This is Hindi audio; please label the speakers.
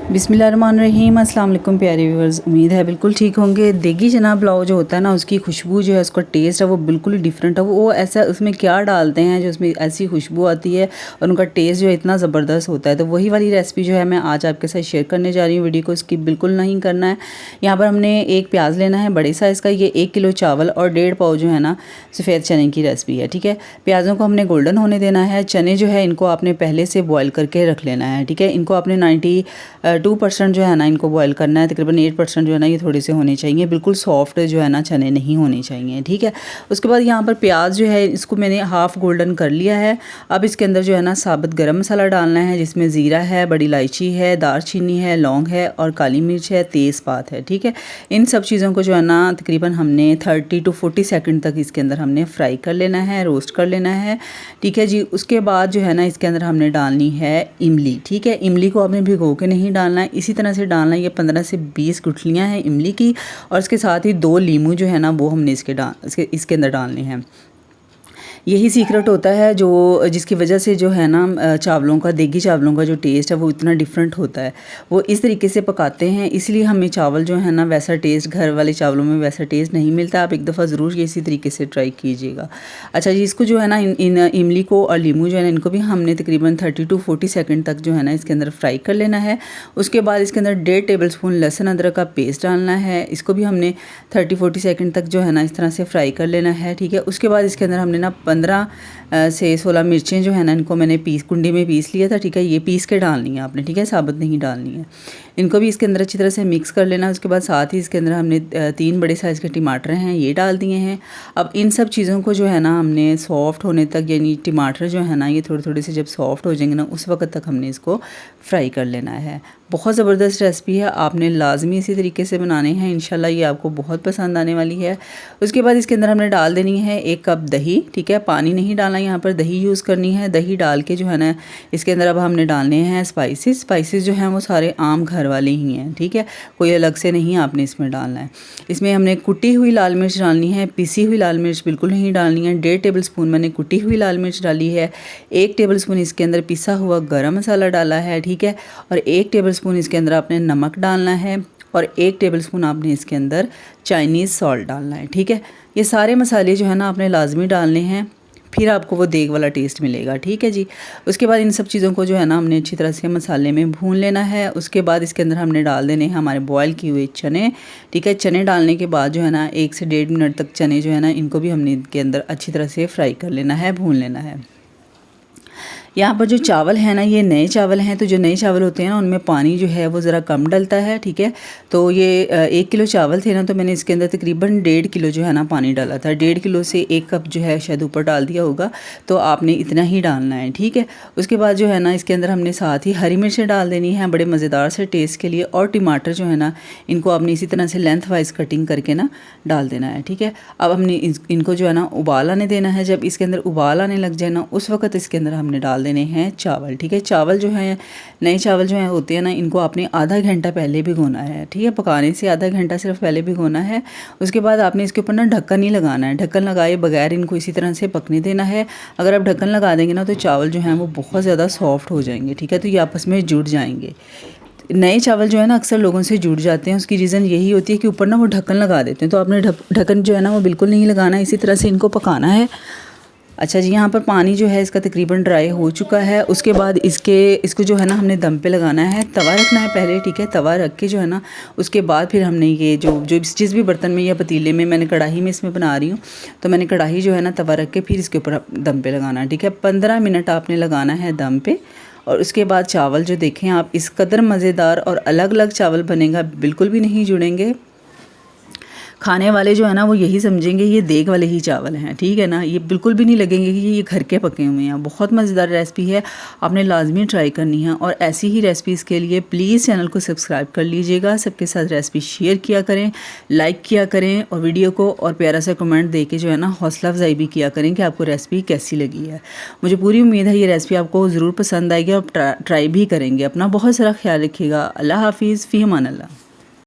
Speaker 1: बिस्मिल्लाहिर्रहमानिर्रहीम। अस्सलाम वालेकुम प्यारे व्यूअर्स, उम्मीद है बिल्कुल ठीक होंगे। देगी चना पुलाव जो होता है ना, उसकी खुशबू जो है, उसका टेस्ट है वो बिल्कुल ही डिफरेंट है। वो ऐसा उसमें क्या डालते हैं जो उसमें ऐसी खुशबू आती है और उनका टेस्ट जो है इतना ज़बरदस्त होता है। तो वही वाली रेसिपी जो है मैं आज आपके साथ शेयर करने जा रही हूँ। वीडियो को स्किप बिल्कुल नहीं करना है। यहाँ पर हमने एक प्याज लेना है बड़े साइज़ का, ये 1 किलो चावल और 1.5 पाव जो है ना सफ़ेद चने की रेसिपी है। ठीक है, प्याज़ों को हमने गोल्डन होने देना है। चने जो है इनको आपने पहले से बॉयल करके रख लेना है। ठीक है, इनको आपने 92% जो है ना इनको बॉयल करना है। तकरीबन 8% जो है ना ये थोड़े से होने चाहिए, बिल्कुल सॉफ्ट जो है ना चने नहीं होने चाहिए। ठीक है, उसके बाद यहाँ पर प्याज जो है इसको मैंने हाफ़ गोल्डन कर लिया है। अब इसके अंदर जो है ना साबुत गरम मसाला डालना है, जिसमें ज़ीरा है, बड़ी इलायची है, दालचीनी है, लौंग है और काली मिर्च है, तेज़पात है। ठीक है, इन सब चीज़ों को जो है ना तकरीबन हमने 30 to 40 सेकंड तक इसके अंदर हमने फ्राई कर लेना है, रोस्ट कर लेना है। ठीक है जी, उसके बाद जो है ना इसके अंदर हमने डालनी है इमली। ठीक है, इमली को आपने भिगो के नहीं डालना है, इसी तरह से डालना है। ये 15 से 20 गुठलियाँ हैं इमली की, और इसके साथ ही 2 लीमू जो है ना वो हमने इसके अंदर डालने हैं। यही सीक्रेट होता है जो जिसकी वजह से जो है ना चावलों का, देगी चावलों का जो टेस्ट है वो इतना डिफरेंट होता है। वो इस तरीके से पकाते हैं, इसलिए हमें चावल जो है ना वैसा टेस्ट, घर वाले चावलों में वैसा टेस्ट नहीं मिलता। आप एक दफ़ा ज़रूर ये इसी तरीके से ट्राई कीजिएगा। अच्छा जी, इसको जो है ना इन इमली को और लीमू जो है ना इनको भी हमने तकरीबन 30 to 40 सेकंड तक जो है ना इसके अंदर फ्राई कर लेना है। उसके बाद इसके अंदर 1.5 टेबलस्पून लहसुन अदरक का पेस्ट डालना है। इसको भी हमने 30-40 सेकंड तक जो है ना इस तरह से फ्राई कर लेना है। ठीक है, उसके बाद इसके अंदर हमने ना 15 से 16 मिर्चें जो है ना इनको मैंने कुंडी में पीस लिया था। ठीक है, ये पीस के डालनी है आपने। ठीक है, साबुत नहीं डालनी है। इनको भी इसके अंदर अच्छी तरह से मिक्स कर लेना है। उसके बाद साथ ही इसके अंदर हमने 3 बड़े साइज़ के टमाटर हैं, ये डाल दिए हैं। अब इन सब चीज़ों को जो है ना हमने सॉफ्ट होने तक, यानी टमाटर जो है ना ये थोड़े थोड़े से जब सॉफ्ट हो जाएंगे ना उस वक्त तक हमने इसको फ्राई कर लेना है। बहुत ज़बरदस्त रेसिपी है, आपने लाजमी इसी तरीके से बनाने हैं। इंशाल्लाह ये आपको बहुत पसंद आने वाली है। उसके बाद इसके अंदर हमने डाल देनी है 1 कप दही। ठीक है, पानी नहीं डालना, यहाँ पर दही यूज़ करनी है। दही डाल के जो है ना इसके अंदर अब हमने डालने हैं स्पाइसेस जो हैं वो सारे आम घर वाले ही हैं। ठीक है, कोई अलग से नहीं आपने इसमें डालना है। इसमें हमने कुटी हुई लाल मिर्च डालनी है, पिसी हुई लाल मिर्च बिल्कुल नहीं डालनी है। 1.5 टेबलस्पून मैंने कुटी हुई लाल मिर्च डाली है। 1 टेबलस्पून इसके अंदर पिसा हुआ गरम मसाला डाला है। ठीक है, और 1 टेबलस्पून इसके अंदर आपने नमक डालना है और 1 टेबलस्पून आपने इसके अंदर चाइनीज़ सॉल्ट डालना है। ठीक है, ये सारे मसाले जो है ना आपने लाजमी डालने हैं, फिर आपको वो देग वाला टेस्ट मिलेगा। ठीक है जी, उसके बाद इन सब चीज़ों को जो है ना हमने अच्छी तरह से मसाले में भून लेना है। उसके बाद इसके अंदर हमने डाल देने हैं हमारे बॉयल किए हुए चने। ठीक है, चने डालने के बाद जो है ना 1 से 1.5 मिनट तक चने जो है ना इनको भी हमने इनके अंदर अच्छी तरह से फ्राई कर लेना है, भून लेना है। यहाँ पर जो चावल है ना ये नए चावल हैं, तो जो नए चावल होते हैं ना उनमें पानी जो है वो ज़रा कम डलता है। ठीक है, तो ये 1 किलो चावल थे ना, तो मैंने इसके अंदर तकरीबन 1.5 किलो जो है ना पानी डाला था। 1.5 किलो से 1 कप जो है शायद ऊपर डाल दिया होगा, तो आपने इतना ही डालना है। ठीक है, उसके बाद जो है ना इसके अंदर हमने साथ ही हरी मिर्चें डाल देनी है बड़े मज़ेदार से टेस्ट के लिए, और टमाटर जो है ना इनको आपने इसी तरह से लेंथ वाइज कटिंग करके ना डाल देना है। ठीक है, अब हमने इनको जो है ना उबाल आने देना है। जब इसके अंदर उबाल आने लग जाए ना उस वक्त इसके अंदर हमने डाल देने हैं चावल। ठीक है, चावल जो है नए चावल जो है होते हैं ना इनको आपने आधा घंटा पहले भिगोना है। ठीक है, पकाने से आधा घंटा सिर्फ पहले भिगोना है। उसके बाद आपने इसके ऊपर ना ढक्कन नहीं लगाना है, ढक्कन लगाए बगैर इनको इसी तरह से पकने देना है। अगर आप ढक्कन लगा देंगे ना तो चावल जो हैं वो बहुत ज़्यादा सॉफ्ट हो जाएंगे। ठीक है, तो ये आपस में जुड़ जाएंगे। नए चावल जो है ना अक्सर लोगों से जुड़ जाते हैं, उसकी रीज़न यही होती है कि ऊपर ना वो ढक्कन लगा देते हैं, तो आपने ढक्कन जो है ना वो बिल्कुल नहीं लगाना है, इसी तरह से इनको पकाना है। अच्छा जी, यहाँ पर पानी जो है इसका तकरीबन ड्राई हो चुका है। उसके बाद इसको जो है ना हमने दम पे लगाना है, तवा रखना है पहले। ठीक है, तवा रख के जो है ना उसके बाद फिर हमने ये जो जिस भी बर्तन में या पतीले में, मैंने कढ़ाई में इसमें बना रही हूँ, तो मैंने कढ़ाई जो है ना तवा रख के फिर इसके ऊपर दम पे लगाना है। ठीक है, 15 मिनट आपने लगाना है दम पे। और उसके बाद चावल जो देखें आप, इस कदर मज़ेदार और अलग अलग चावल बनेगा, बिल्कुल भी नहीं जुड़ेंगे। खाने वाले जो है ना वो यही समझेंगे ये देग वाले ही चावल हैं। ठीक है ना, ये बिल्कुल भी नहीं लगेंगे कि ये घर के पके हुए हैं। बहुत मज़ेदार रेसिपी है, आपने लाजमी ट्राई करनी है। और ऐसी ही रेसिपीज़ के लिए प्लीज़ चैनल को सब्सक्राइब कर लीजिएगा, सबके साथ रेसिपी शेयर किया करें, लाइक किया करें, और वीडियो को और प्यारा सा कमेंट दे के जो है ना हौसला अफजाई भी किया करें कि आपको रेसिपी कैसी लगी है। मुझे पूरी उम्मीद है ये रेसिपी आपको ज़रूर पसंद आएगी और ट्राई भी करेंगे। अपना बहुत सारा ख्याल रखिएगा। अल्लाह हाफिज़, फ़ी अमान अल्लाह।